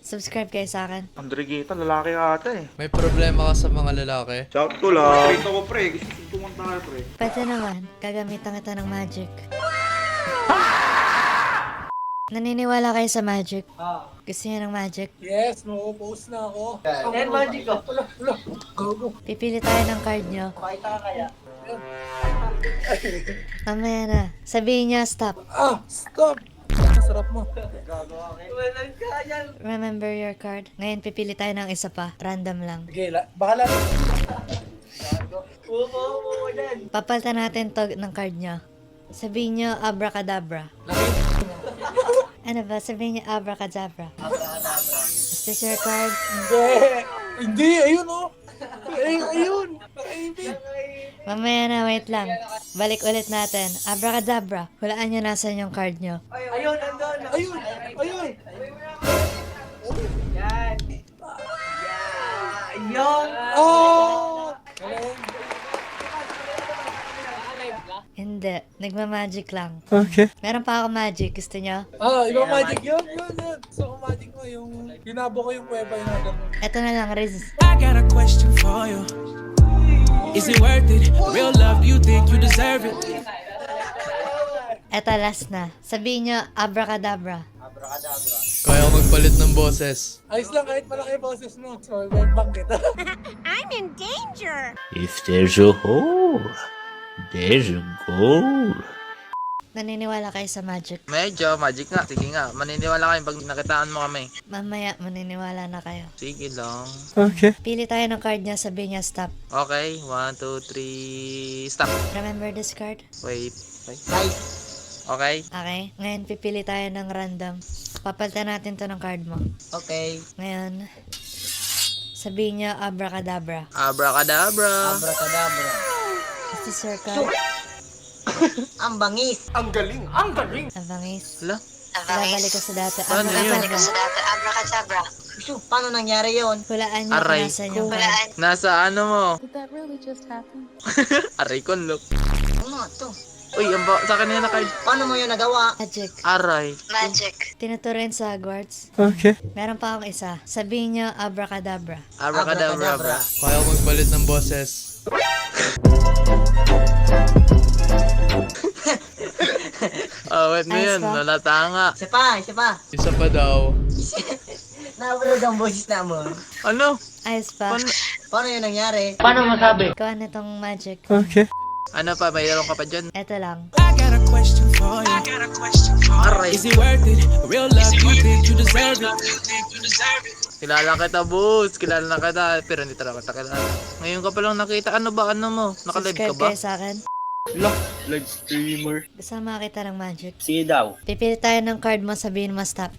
Subscribe kayo sa akin. Andre Guita, lalaki ata eh. May problema ka sa mga lalaki? Shout ko lang. Straight ako pre, gusto ko pumunta tayo pre. Pwede naman, gagamitan kita ng magic. Naniniwala kayo sa magic? Gusto niyo ng magic? Yes, post na ako. Yan, magic ko. Go. Pipili tayo ng card nyo. Pakita ka kaya. Mamaya na. Sabihin niyo, stop. Stop! Ang sarap mo. Walang kaya. Remember your card. Ngayon, pipili tayo ng isa pa. Random lang. Sige, bahala. Upo dyan. Papalitan natin to ng card nyo. Sabihin nyo, abracadabra. Ano ba? Sabihin nyo, abracadabra. Is this your card? Hindi, ayun oh. Ayun. Mamaya na, wait lang. Balik ulit natin. Abracadabra. Hulaan nyo nasan yung card nyo. Ayun, andun. Ayun. Yan. Ayun. Oh! Hindi. Nagmamagic lang. Okay. Meron pa ako magic. Gusto nyo? Ibang magic yun. So, kung magic mo, yung binabo ko yung kuweba yung nagano. Ito na lang, Riz. I got a question for you. Is it worth it? Real love, do you think you deserve it? Ito, last na. Sabihin nyo, abracadabra. Kaya ko magpalit ng boses. Ayos lang kahit malaki yung boses mo. So, may bank kita. If there's a hole, there's a goal. Naniniwala kayo sa magic? Medyo, magic nga. Sige nga, maniniwala kayo pag nakitaan mo kami. Mamaya, maniniwala na kayo. Sige lang. Okay. Pili tayo ng card niya, sabihin niya, stop. Okay, 1, 2, 3, stop. Remember this card? Wait. Nice. Okay? Okay. Ngayon, pipili tayo ng random. Papalitan natin to ng card mo. Okay. Ngayon, sabihin niya, abracadabra. Abracadabra. Abracadabra. Is this your card? Ang bangis. Ang bangis. Hala? Babalik ko sa dati. Paano yun? Abracadabra. So, paano nangyari yun? Hulaan niyo kung Aray. nasan yung card. Nasa ano mo? Did that really just happen? Aray kon, look. Ano to? Uy, sa akin na card. Paano mo yun nagawa? Magic. Aray. Tinuturuin sa Hogwarts. Okay. Meron pa akong isa. Sabihin niyo, abracadabra. Abracadabra. Kaya ko magpalit ng boses. Wait mo Ayos yun. ba? Nalatanga. Isa pa. Isa pa daw. Nabalog ang boses naman. Ano? Ayos pa. Paano yun nangyari? Gawa nitong magic. Okay. Ano pa? Mayroon ka pa dyan? Ito lang. I got a question for you. Aray. Is it worth it? Real love, do you think you deserve it? Kilala kita, boss. Kilala na kita. Pero hindi talaga kita kilala. Ngayon ka palang nakita. Ano ba? Ano mo? Nakalive ka Subscribe ba? kayo sa akin. Live streamer. Gusto mo makita ng magic? Sige daw. Pipili tayo ng card mo, sabihin mo stop.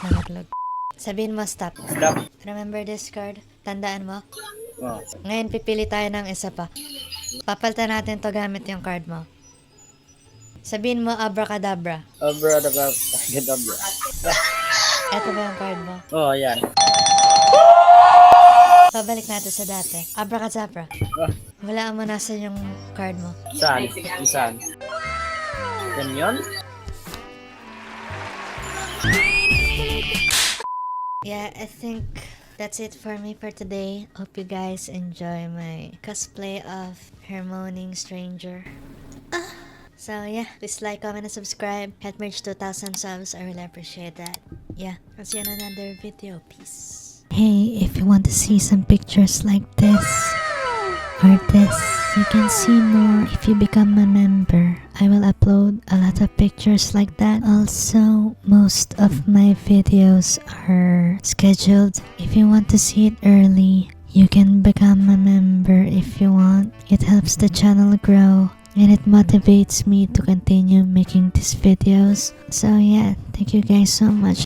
Nanaglog. Sabihin mo stop. Stop. Remember this card? Tandaan mo? Oh. Ngayon pipili tayo ng isa pa. Papalitan natin to gamit yung card mo. Sabihin mo abracadabra. Abracadabra. Ito ba yung card mo? Oh, yan. Pabalik natin sa dati. Abracadabra. Wala mo nasa yung card mo. Saan? Saan? Yan yun? Yeah, I think that's it for me for today. Hope you guys enjoy my cosplay of Hermioning Stranger. So yeah, please like, comment, and subscribe. Help merge 2,000 subs. I really appreciate that. Yeah, I'll see you in another video. Peace. Hey, if you want to see some pictures like this or this, you can see more if you become a member. I will upload a lot of pictures like that. Also, most of my videos are scheduled. If you want to see it early, you can become a member if you want. It helps the channel grow and it motivates me to continue making these videos. So yeah, thank you guys so much.